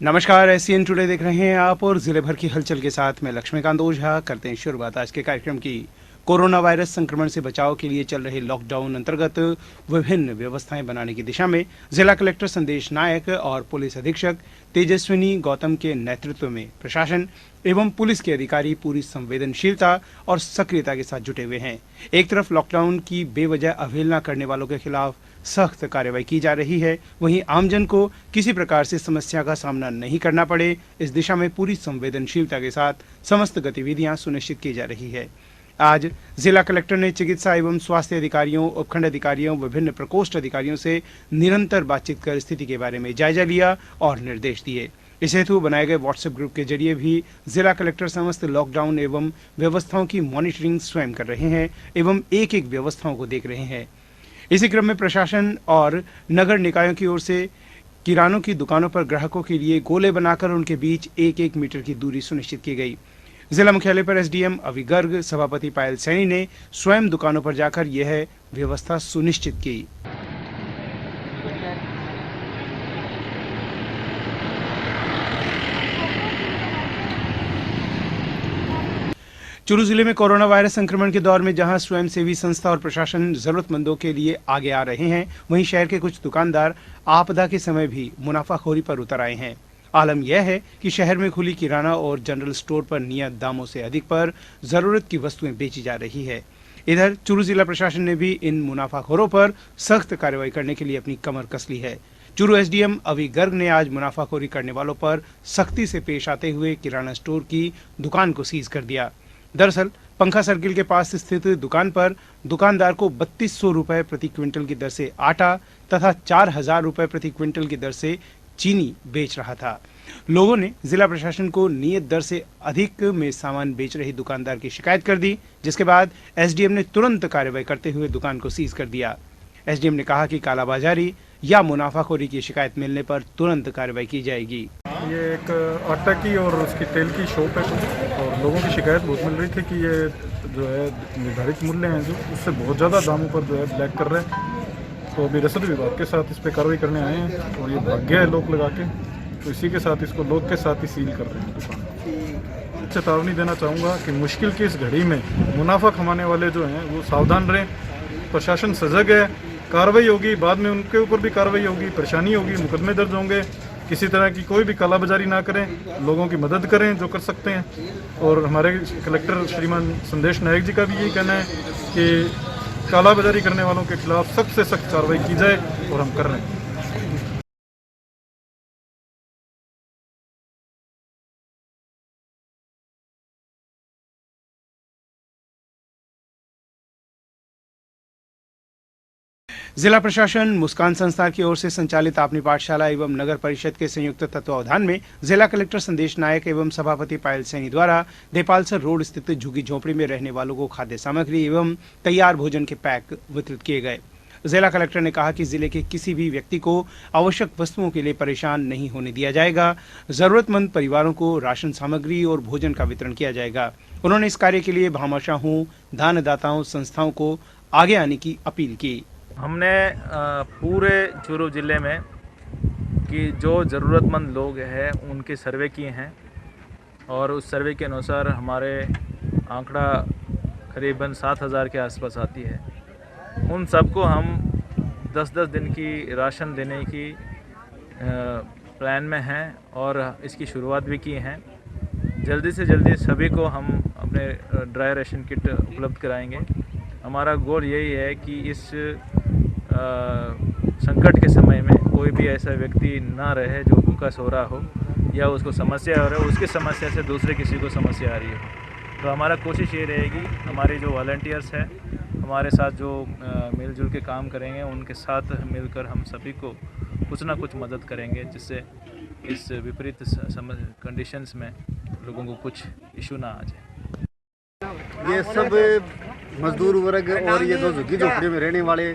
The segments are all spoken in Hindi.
नमस्कार, एससीएन टुडे देख रहे हैं आप और जिले भर की हलचल के साथ मैं लक्ष्मीकांत ओझा करते हैं शुरुआत आज के कार्यक्रम की। कोरोना वायरस संक्रमण से बचाव के लिए चल रहे लॉकडाउन अंतर्गत विभिन्न व्यवस्थाएं बनाने की दिशा में जिला कलेक्टर संदेश नायक और पुलिस अधीक्षक तेजस्विनी गौतम के नेतृत्व में प्रशासन एवं पुलिस के अधिकारी पूरी संवेदनशीलता और सक्रियता के साथ जुटे हुए हैं। एक तरफ लॉकडाउन की बेवजह अवहेलना करने वालों के खिलाफ सख्त कार्रवाई की जा रही है, वहीं आमजन को किसी प्रकार से समस्या का सामना नहीं करना पड़े, इस दिशा में पूरी संवेदनशीलता के साथ समस्त गतिविधियां सुनिश्चित की जा रही है। आज जिला कलेक्टर ने चिकित्सा एवं स्वास्थ्य अधिकारियों, उपखंड अधिकारियों, विभिन्न प्रकोष्ठ अधिकारियों से निरंतर बातचीत कर स्थिति के बारे में जायजा लिया और निर्देश दिए। इस हेतु बनाए गए व्हाट्सएप ग्रुप के जरिए भी जिला कलेक्टर समस्त लॉकडाउन एवं व्यवस्थाओं की मॉनिटरिंग स्वयं कर रहे हैं एवं एक एक व्यवस्थाओं को देख रहे हैं। इसी क्रम में प्रशासन और नगर निकायों की ओर से किरानों की दुकानों पर ग्राहकों के लिए गोले बनाकर उनके बीच 1-1 मीटर की दूरी सुनिश्चित की गई। जिला मुख्यालय पर एसडीएम अवि गर्ग, सभापति पायल सैनी ने स्वयं दुकानों पर जाकर यह व्यवस्था सुनिश्चित की। चूरू जिले में कोरोना वायरस संक्रमण के दौर में जहां स्वयंसेवी संस्था और प्रशासन जरूरतमंदों के लिए आगे आ रहे हैं, वहीं शहर के कुछ दुकानदार आपदा के समय भी मुनाफाखोरी पर उतर आए हैं। आलम यह है कि शहर में खुली किराना और जनरल स्टोर पर नियत दामों से अधिक पर जरूरत की वस्तुएं बेची जा रही है। इधर चूरू जिला प्रशासन ने भी इन मुनाफाखोरों पर सख्त कार्रवाई करने के लिए अपनी कमर कस ली है। चूरू एसडीएम अवि गर्ग ने आज मुनाफाखोरी करने वालों पर सख्ती से पेश आते हुए किराना स्टोर की दुकान को सीज कर दिया। दरअसल पंखा सर्किल के पास स्थित दुकान पर दुकानदार को 3200 रुपए प्रति क्विंटल की दर से आटा तथा 4000 रुपए प्रति क्विंटल की दर से चीनी बेच रहा था। लोगों ने जिला प्रशासन को नियत दर से अधिक में सामान बेच रही दुकानदार की शिकायत कर दी, जिसके बाद एसडीएम ने तुरंत कार्रवाई करते हुए दुकान को सीज कर दिया। एसडीएम ने कहा कि कालाबाजारी या मुनाफाखोरी की शिकायत मिलने पर तुरंत कार्रवाई की जाएगी। ये एक आटा की और उसकी तेल की शॉप है और लोगों की शिकायत बहुत मिल रही थी कि ये जो है निर्धारित मूल्य हैं जो उससे बहुत ज़्यादा दामों पर जो है ब्लैक कर रहे हैं। तो अभी रसद विभाग के साथ इस पर कार्रवाई करने आए हैं और ये भाग गया है लॉक लगा के, तो इसी के साथ इसको लॉक के साथ ही सील कर रहे हैं दुकान। चेतावनी देना चाहूँगा कि मुश्किल की इस घड़ी में मुनाफा कमाने वाले जो हैं वो सावधान रहें। प्रशासन सजग है, कार्रवाई होगी, बाद में उनके ऊपर भी कार्रवाई होगी, परेशानी होगी, मुकदमे दर्ज होंगे। किसी तरह की कोई भी कालाबाजारी ना करें, लोगों की मदद करें जो कर सकते हैं। और हमारे कलेक्टर श्रीमान संदेश नायक जी का भी यही कहना है कि कालाबाजारी करने वालों के खिलाफ सख्त से सख्त कार्रवाई की जाए और हम कर रहे हैं। जिला प्रशासन, मुस्कान संस्था की ओर से संचालित अपनी पाठशाला एवं नगर परिषद के संयुक्त तत्वावधान में जिला कलेक्टर संदेश नायक एवं सभापति पायल सैनी द्वारा देपालसर रोड स्थित झुग्गी झोपड़ी में रहने वालों को खाद्य सामग्री एवं तैयार भोजन के पैक वितरित किए गए। जिला कलेक्टर ने कहा कि जिले के किसी भी व्यक्ति को आवश्यक वस्तुओं के लिए परेशान नहीं होने दिया जाएगा। जरूरतमंद परिवारों को राशन सामग्री और भोजन का वितरण किया जाएगा। उन्होंने इस कार्य के लिए भामाशाहों, दानदाताओं, संस्थाओं को आगे आने की अपील की। हमने पूरे चूरू ज़िले में कि जो ज़रूरतमंद लोग हैं उनके सर्वे किए हैं और उस सर्वे के अनुसार हमारे आंकड़ा करीबन 7000 के आसपास आती है। उन सबको हम 10-10 दिन की राशन देने की प्लान में हैं और इसकी शुरुआत भी की हैं। जल्दी से जल्दी सभी को हम अपने ड्राई राशन किट उपलब्ध कराएंगे। हमारा गोल यही है कि इस संकट के समय में कोई भी ऐसा व्यक्ति ना रहे जो भूखा सो रहा हो या उसको समस्या हो रही हो, उसकी समस्या से दूसरे किसी को समस्या आ रही हो। तो हमारा कोशिश ये रहेगी, हमारे जो वॉलंटियर्स हैं हमारे साथ जो मिलजुल के काम करेंगे, उनके साथ मिलकर हम सभी को कुछ ना कुछ मदद करेंगे, जिससे इस विपरीत कंडीशंस में लोगों को कुछ इशू ना आ जाए। ये सब मजदूर वर्ग और ये जो झुग्गी झोपड़ी में रहने वाले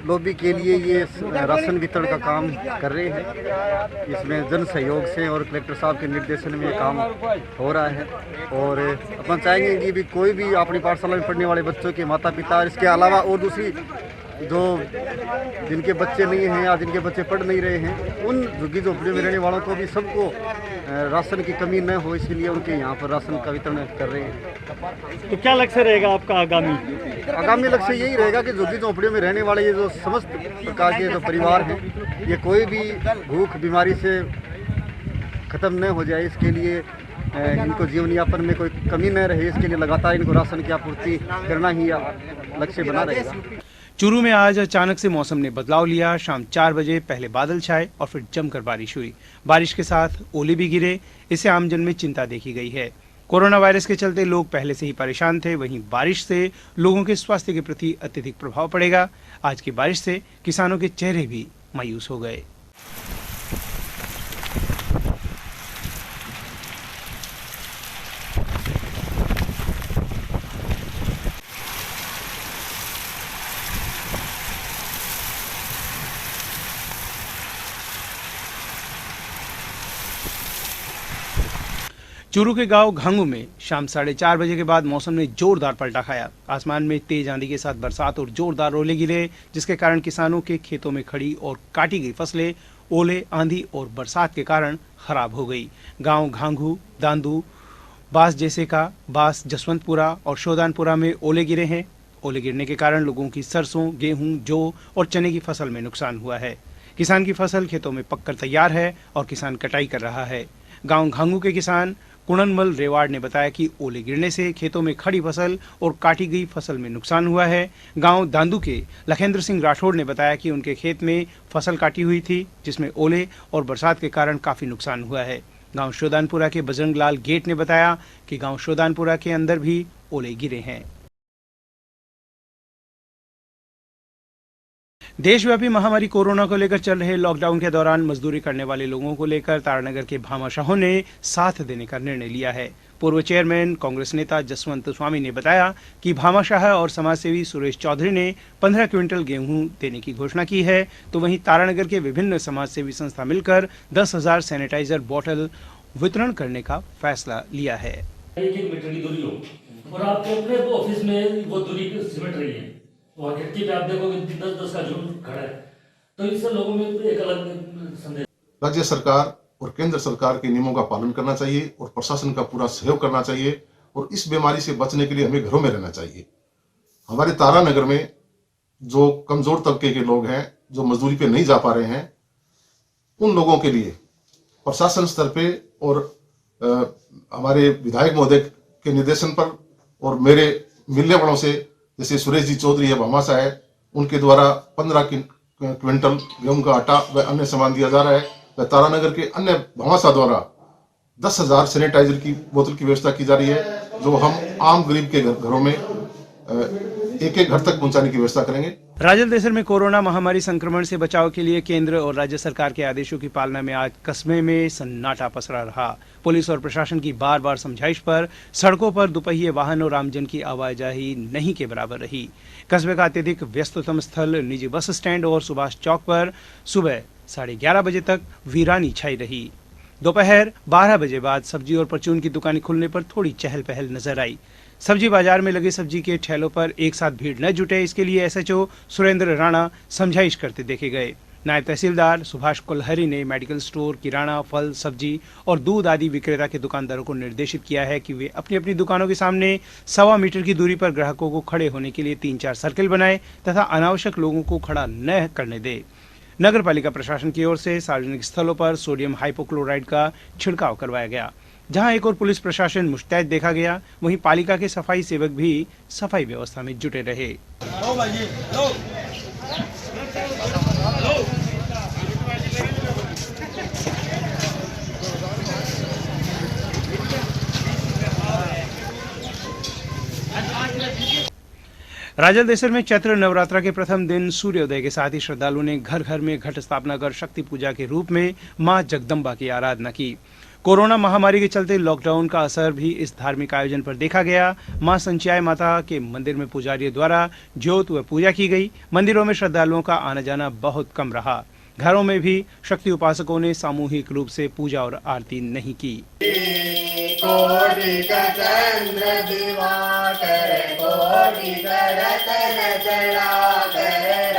लॉबी के लिए ये राशन वितरण का काम कर रहे हैं। इसमें जन सहयोग से और कलेक्टर साहब के निर्देशन में काम हो रहा है। और अपन चाहेंगे कि भी कोई भी अपनी पाठशाला में पढ़ने वाले बच्चों के माता पिता, इसके अलावा और दूसरी जो जिनके बच्चे नहीं हैं या जिनके बच्चे पढ़ नहीं रहे हैं, उन झुग्गी झोंपड़ियों में रहने वालों को भी सबको राशन की कमी न हो, इसलिए उनके यहाँ पर राशन का वितरण कर रहे हैं। तो क्या लक्ष्य रहेगा आपका आगामी लक्ष्य यही रहेगा कि झुग्गी झोंपड़ियों में रहने वाले ये जो समस्त प्रकार के जो परिवार हैं, ये कोई भी भूख बीमारी से ख़त्म न हो जाए, इसके लिए इनको जीवन यापन में कोई कमी न रहे, इसके लिए लगातार इनको राशन की आपूर्ति करना ही लक्ष्य बना रहेगा। चूरू में आज अचानक से मौसम ने बदलाव लिया। शाम 4 बजे पहले बादल छाए और फिर जमकर बारिश हुई। बारिश के साथ ओले भी गिरे। इससे आमजन में चिंता देखी गई है। कोरोना वायरस के चलते लोग पहले से ही परेशान थे, वहीं बारिश से लोगों के स्वास्थ्य के प्रति अत्यधिक प्रभाव पड़ेगा। आज की बारिश से किसानों के चेहरे भी मायूस हो गए। चूरू के गांव घांगू में शाम 4:30 बजे के बाद मौसम ने जोरदार पलटा खाया। आसमान में तेज आंधी के साथ बरसात और जोरदार ओले गिरे, जिसके कारण किसानों के खेतों में खड़ी और काटी गई फसलें ओले, आंधी और बरसात के कारण खराब हो गई। गांव घांगू, दांदू, बास जैसेका, बास जसवंतपुरा और शोदानपुरा में ओले गिरे हैं। ओले गिरने के कारण लोगों की सरसों, गेहूं, जौ और चने की फसल में नुकसान हुआ है। किसान की फसल खेतों में पककर तैयार है और किसान कटाई कर रहा है। गांव घांगू के किसान कुणनमल रेवाड़ ने बताया कि ओले गिरने से खेतों में खड़ी फसल और काटी गई फसल में नुकसान हुआ है। गांव दांदू के लखेंद्र सिंह राठौड़ ने बताया कि उनके खेत में फसल काटी हुई थी, जिसमें ओले और बरसात के कारण काफी नुकसान हुआ है। गांव शोदानपुरा के बजरंग लाल गेट ने बताया कि गांव शोदानपुरा के अंदर भी ओले गिरे हैं। देशव्यापी महामारी कोरोना को लेकर चल रहे लॉकडाउन के दौरान मजदूरी करने वाले लोगों को लेकर तारानगर के भामाशाहों ने साथ देने का निर्णय लिया है। पूर्व चेयरमैन कांग्रेस नेता जसवंत स्वामी ने बताया कि भामाशाह और समाजसेवी सुरेश चौधरी ने 15 क्विंटल गेहूं देने की घोषणा की है, तो वहीं तारानगर के विभिन्न समाजसेवी संस्था मिलकर 10,000 सैनिटाइजर बोतल वितरण करने का फैसला लिया है। 1 मीटर की दूरी हो और आपके अपने ऑफिस में वो दूरी सिमट रही है, और खिड़की पे आप देखोगे 10-10 का झुंड खड़ा है, तो इससे लोगों में एक अलग संदेश। राज्य सरकार और केंद्र सरकार के नियमों का पालन करना चाहिए और प्रशासन का पूरा सहयोग करना चाहिए, और इस बीमारी से बचने के लिए हमें घरों में रहना चाहिए। हमारे तारानगर में जो कमजोर तबके के लोग हैं, जो मजदूरी पे नहीं जा पा रहे हैं, उन लोगों के लिए प्रशासन स्तर पे और हमारे विधायक महोदय के निर्देशन पर और मेरे मिलने वालों से, जैसे सुरेश जी चौधरी है, भामाशाह है, उनके द्वारा 15 क्विंटल गेहूं का आटा व अन्य सामान दिया जा रहा है। व तारानगर के अन्य भामाशाह द्वारा 10,000 सैनिटाइजर की बोतल की व्यवस्था की जा रही है, जो हम आम गरीब के घरों में एक घर तक पहुंचाने की व्यवस्था करेंगे। राजल देसर में कोरोना महामारी संक्रमण से बचाव के लिए केंद्र और राज्य सरकार के आदेशों की पालना में आज कस्बे में सन्नाटा पसरा रहा। पुलिस और प्रशासन की बार बार समझाइश पर सड़कों पर दुपहिए वाहन और आमजन की आवाजाही नहीं के बराबर रही। कस्बे का अत्यधिक व्यस्ततम स्थल निजी बस स्टैंड और सुभाष चौक पर सुबह 11:30 बजे तक वीरानी छाई रही। दोपहर 12 बजे बाद सब्जी और परचून की दुकानें खुलने पर थोड़ी चहल पहल नजर आई। सब्जी बाजार में लगे सब्जी के ठेलों पर एक साथ भीड़ न जुटे, इसके लिए एसएचओ सुरेंद्र राणा समझाइश करते देखे गए। नायब तहसीलदार सुभाष कुलहरी ने मेडिकल स्टोर, किराना, फल, सब्जी और दूध आदि विक्रेता के दुकानदारों को निर्देशित किया है कि वे अपनी अपनी दुकानों के सामने 1.25 मीटर की दूरी पर ग्राहकों को खड़े होने के लिए 3-4 सर्किल बनाए तथा अनावश्यक लोगों को खड़ा न करने दे। नगर पालिका प्रशासन की ओर से सार्वजनिक स्थलों पर सोडियम हाइपोक्लोराइड का छिड़काव करवाया गया। जहां एक और पुलिस प्रशासन मुस्तैद देखा गया, वहीं पालिका के सफाई सेवक भी सफाई व्यवस्था में जुटे रहे। राजल देसर में चैत्र नवरात्रा के प्रथम दिन सूर्योदय के साथ ही श्रद्धालुओं ने घर घर में घट स्थापना कर शक्ति पूजा के रूप में मां जगदम्बा की आराधना की। कोरोना महामारी के चलते लॉकडाउन का असर भी इस धार्मिक आयोजन पर देखा गया। मां संचियाय माता के मंदिर में पुजारियों द्वारा ज्योत व पूजा की गई। मंदिरों में श्रद्धालुओं का आना जाना बहुत कम रहा। घरों में भी शक्ति उपासकों ने सामूहिक रूप से पूजा और आरती नहीं की। चंद्र दिवाकर कोटि रतन जलाकर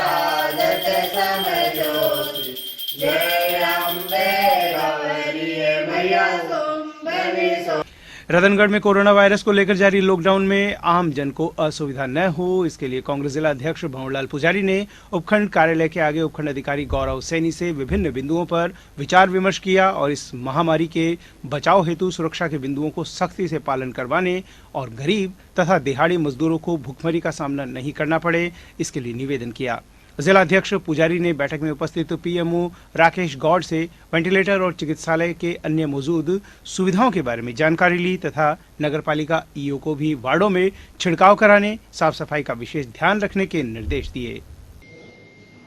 रतनगढ़ में कोरोना वायरस को लेकर जारी लॉकडाउन में आम जन को असुविधा न हो, इसके लिए कांग्रेस जिला अध्यक्ष भंवरलाल पुजारी ने उपखंड कार्यालय के आगे उपखंड अधिकारी गौरव सैनी से विभिन्न बिंदुओं पर विचार विमर्श किया और इस महामारी के बचाव हेतु सुरक्षा के बिंदुओं को सख्ती से पालन करवाने और गरीब तथा दिहाड़ी मजदूरों को भुखमरी का सामना नहीं करना पड़े, इसके लिए निवेदन किया। जिला अध्यक्ष पुजारी ने बैठक में उपस्थित पीएमओ राकेश गौड़ से वेंटिलेटर और चिकित्सालय के अन्य मौजूद सुविधाओं के बारे में जानकारी ली तथा नगरपालिका ईओ को भी वार्डों में छिड़काव कराने, साफ सफाई का विशेष ध्यान रखने के निर्देश दिए।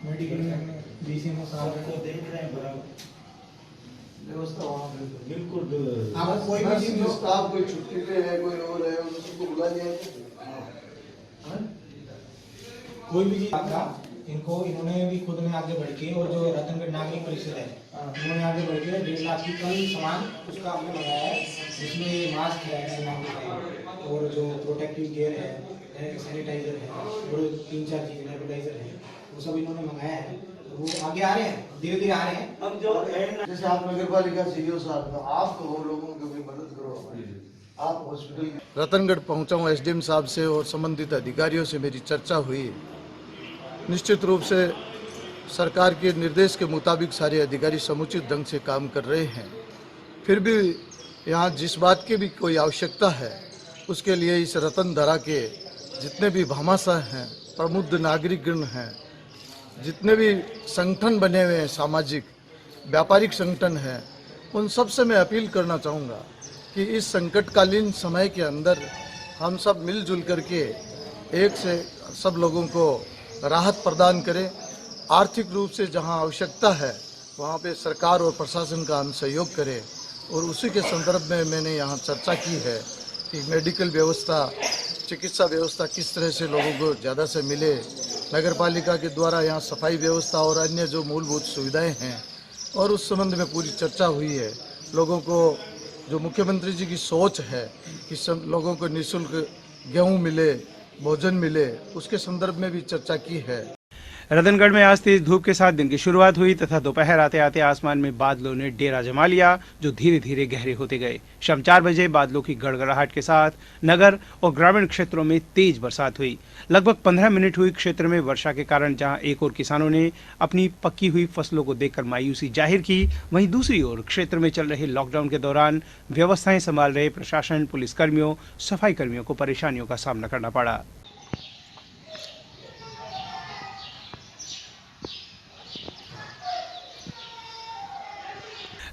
कोई भी स्टाफ कोई छुट्टी पे है, कोई और है, उसको बुला लिया कोई भी चीज इनको इन्होंने भी खुद ने आगे बढ़ के और जो रतनगढ़ नागरिक परिषद है उन्होंने आगे बढ़ के 1.5 लाख की कल सामान उसका हमने मंगाया है, जिसमें मास्क है और जो प्रोटेक्टिव गियर है, सैनिटाइजर है और 3-4 चीजें नेबुलाइजर है, वो सब इन्होंने मंगाया है। वो आगे आ रहे हैं, धीरे धीरे आ रहे हैं। अब जो जैसे आप नगरपालिका सीईओ साहब, आप तो लोगों की भी मदद करो, आप हॉस्पिटल। रतनगढ़ पहुंचा हूँ, एसडीएम साहब से और संबंधित अधिकारियों से मेरी चर्चा हुई। निश्चित रूप से सरकार के निर्देश के मुताबिक सारे अधिकारी समुचित ढंग से काम कर रहे हैं। फिर भी यहाँ जिस बात की भी कोई आवश्यकता है उसके लिए इस रतनधरा के जितने भी भामाशाह हैं, प्रमुख नागरिकगण हैं, जितने भी संगठन बने हुए हैं, सामाजिक व्यापारिक संगठन हैं, उन सब से मैं अपील करना चाहूँगा कि इस संकटकालीन समय के अंदर हम सब मिलजुल करके एक से सब लोगों को राहत प्रदान करें। आर्थिक रूप से जहां आवश्यकता है वहां पे सरकार और प्रशासन का हम सहयोग करें और उसी के संदर्भ में मैंने यहां चर्चा की है कि मेडिकल व्यवस्था, चिकित्सा व्यवस्था किस तरह से लोगों को ज़्यादा से मिले, नगरपालिका के द्वारा यहाँ सफाई व्यवस्था और अन्य जो मूलभूत सुविधाएं हैं, और उस संबंध में पूरी चर्चा हुई है। लोगों को जो मुख्यमंत्री जी की सोच है कि सब लोगों को निःशुल्क गेहूँ मिले, भोजन मिले, उसके संदर्भ में भी चर्चा की है। रतनगढ़ में आज तेज धूप के साथ दिन की शुरुआत हुई तथा दोपहर आते आते आसमान में बादलों ने डेरा जमा लिया, जो धीरे धीरे गहरे होते गए। शाम 4 बजे बादलों की गड़गड़ाहट के साथ नगर और ग्रामीण क्षेत्रों में तेज बरसात हुई। लगभग 15 मिनट हुई क्षेत्र में वर्षा के कारण जहां एक ओर किसानों ने अपनी पक्की हुई फसलों को देखकर मायूसी जाहिर की, वहीं दूसरी ओर क्षेत्र में चल रहे लॉकडाउन के दौरान व्यवस्थाएं संभाल रहे प्रशासन, पुलिसकर्मियों, सफाई कर्मियों को परेशानियों का सामना करना पड़ा।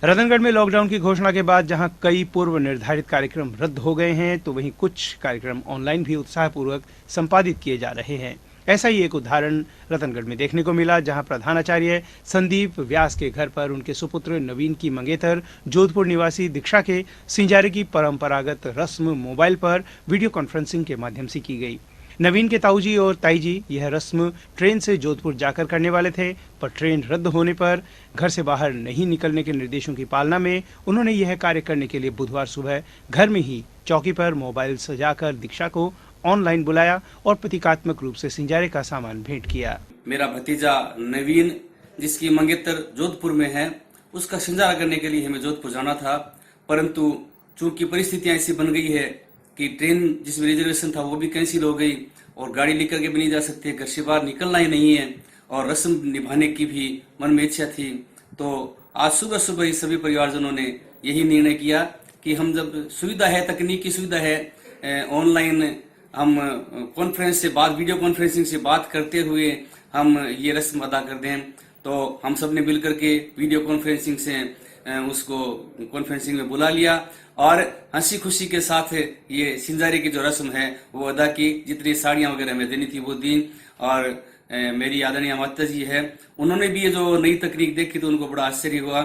रतनगढ़ में लॉकडाउन की घोषणा के बाद जहां कई पूर्व निर्धारित कार्यक्रम रद्द हो गए हैं, तो वहीं कुछ कार्यक्रम ऑनलाइन भी उत्साहपूर्वक संपादित किए जा रहे हैं। ऐसा ही एक उदाहरण रतनगढ़ में देखने को मिला, जहां प्रधानाचार्य संदीप व्यास के घर पर उनके सुपुत्र नवीन की मंगेतर जोधपुर निवासी दीक्षा के सिंजारे की परंपरागत रस्म मोबाइल पर वीडियो कॉन्फ्रेंसिंग के माध्यम से की गई। नवीन के ताऊजी और ताईजी यह रस्म ट्रेन से जोधपुर जाकर करने वाले थे, पर ट्रेन रद्द होने पर घर से बाहर नहीं निकलने के निर्देशों की पालना में उन्होंने यह कार्य करने के लिए बुधवार सुबह घर में ही चौकी पर मोबाइल सजाकर दीक्षा को ऑनलाइन बुलाया और प्रतीकात्मक रूप से सिंजारे का सामान भेंट किया। मेरा भतीजा नवीन, जिसकी मंगेतर जोधपुर में है, उसका सिंजारा करने के लिए हमें जोधपुर जाना था, परंतु चूंकि परिस्थितियां ऐसी बन गई है कि ट्रेन जिसमें रिजर्वेशन था वो भी कैंसिल हो गई और गाड़ी लेकर के भी नहीं जा सकते, घर से बाहर निकलना ही नहीं है और रस्म निभाने की भी मन में इच्छा थी। तो आज सुबह सुबह ही सभी परिवारजनों ने यही निर्णय किया कि हम जब सुविधा है, तकनीकी सुविधा है, ऑनलाइन हम कॉन्फ्रेंस से बात, वीडियो कॉन्फ्रेंसिंग से बात करते हुए हम ये रस्म अदा कर दें। तो हम सब ने मिलकर के वीडियो कॉन्फ्रेंसिंग से उसको कॉन्फ्रेंसिंग में बुला लिया और हंसी खुशी के साथ ये सिंजारे की जो रस्म है वो अदा की। जितनी साड़ियां वगैरह हमें देनी थी वो दी और मेरी आदरणीय माता जी है, उन्होंने भी ये जो नई तकनीक देखी तो उनको बड़ा आश्चर्य हुआ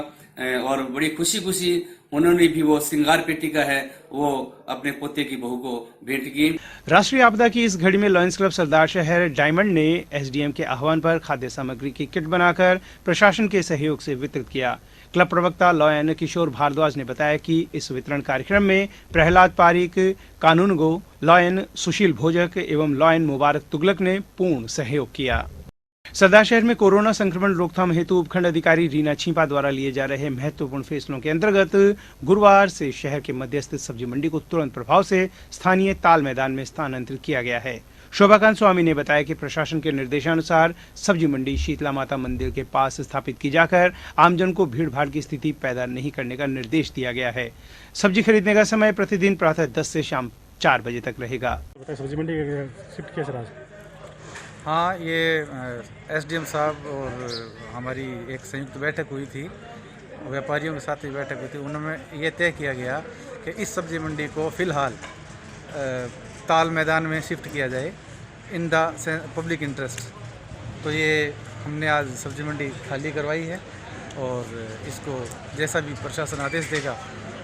और बड़ी खुशी खुशी उन्होंने भी वो श्रृंगार पेटिका है वो अपने पोते की बहू को भेंट की। राष्ट्रीय आपदा की इस घड़ी में लॉयंस क्लब सरदार शहर डायमंड ने एसडीएम के आह्वान पर खाद्य सामग्री की किट बनाकर प्रशासन के सहयोग से वितरित किया। क्लब प्रवक्ता लॉयन किशोर भारद्वाज ने बताया कि इस वितरण कार्यक्रम में प्रहलाद पारिक, कानून गो, लॉयन सुशील भोजक एवं लॉयन मुबारक तुगलक ने पूर्ण सहयोग किया। सरदार शहर में कोरोना संक्रमण रोकथाम हेतु उपखंड अधिकारी रीना छीपा द्वारा लिए जा रहे महत्वपूर्ण फैसलों के अंतर्गत गुरुवार से शहर के मध्य स्थित सब्जी मंडी को तुरंत प्रभाव से स्थानीय ताल मैदान में स्थानांतरित किया गया है। शोभाकांत स्वामी ने बताया कि प्रशासन के निर्देशानुसार सब्जी मंडी शीतला माता मंदिर के पास स्थापित की जाकर आमजन को भीड़ भाड़ की स्थिति पैदा नहीं करने का निर्देश दिया गया है। सब्जी खरीदने का समय प्रतिदिन प्रातः 10 से शाम 4 बजे तक रहेगा। सब्जी मंडी शिफ्ट किया सर? हाँ, ये एसडीएम साहब और हमारी एक संयुक्त बैठक हुई थी, व्यापारियों के साथ भी बैठक हुई थी। उनमें ये तय किया गया कि इस सब्जी मंडी को फ़िलहाल ताल मैदान में शिफ्ट किया जाए इन द पब्लिक इंटरेस्ट। तो ये हमने आज सब्जी मंडी खाली करवाई है और इसको जैसा भी प्रशासन आदेश देगा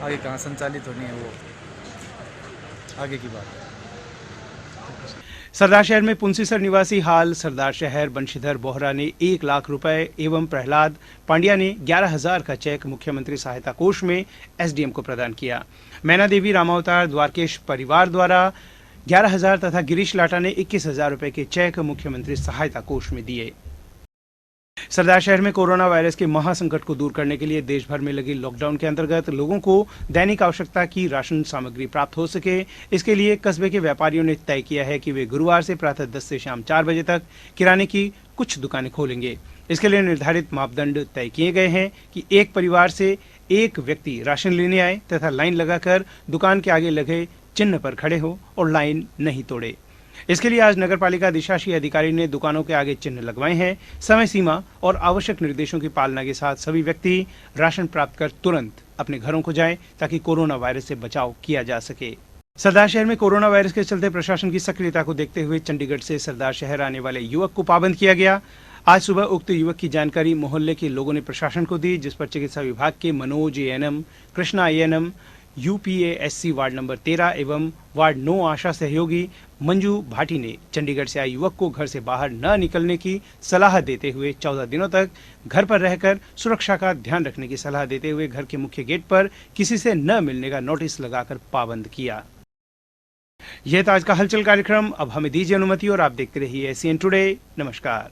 आगे कहाँ संचालित होनी है वो आगे की बात है। सरदार शहर में पुंसीसर निवासी हाल सरदार शहर बंशीधर बोहरा ने 1 लाख रुपए एवं प्रहलाद पांड्या ने 11,000 का चेक मुख्यमंत्री सहायता कोष में एसडीएम को प्रदान किया। मैना देवी रामावतार द्वारकेश परिवार द्वारा 11,000 तथा गिरीश लाटा ने 21,000 रुपए के चेक मुख्यमंत्री सहायता कोष में दिए। सरदार शहर में कोरोना वायरस के महासंकट को दूर करने के लिए देश भर में लगी लॉकडाउन के अंतर्गत लोगों को दैनिक आवश्यकता की राशन सामग्री प्राप्त हो सके, इसके लिए कस्बे के व्यापारियों ने तय किया है कि वे गुरुवार से प्रातः 10 से शाम 4 बजे तक किराने की कुछ दुकानें खोलेंगे। इसके लिए निर्धारित मापदंड तय किए गए हैं कि एक परिवार से एक व्यक्ति राशन लेने आए तथा लाइन लगाकर दुकान के आगे लगे चिन्ह पर खड़े हो और लाइन नहीं तोड़े। इसके लिए आज नगरपालिका अधिशासी अधिकारी ने दुकानों के आगे चिन्ह लगवाए हैं। समय सीमा और आवश्यक निर्देशों की पालना के साथ सभी व्यक्ति राशन प्राप्त कर तुरंत अपने घरों को जाएं ताकि कोरोना वायरस से बचाव किया जा सके। सरदार शहर में कोरोना वायरस के चलते प्रशासन की सक्रियता को देखते हुए चंडीगढ़ से सरदार शहर आने वाले युवक को पाबंद किया गया। आज सुबह उक्त युवक की जानकारी मोहल्ले के लोगों ने प्रशासन को दी, जिस पर चिकित्सा विभाग के Manoj ANM, Krishna ANM, UPASC ward number 13 एवं वार्ड 9 आशा सहयोगी मंजू भाटी ने चंडीगढ़ से आए युवक को घर से बाहर न निकलने की सलाह देते हुए 14 दिनों तक घर पर रहकर सुरक्षा का ध्यान रखने की सलाह देते हुए घर के मुख्य गेट पर किसी से न मिलने का नोटिस लगाकर पाबंद किया। यह था आज का हलचल कार्यक्रम। अब हमें दीजिए अनुमति और आप देखते रहिए एसीएन टुडे। नमस्कार।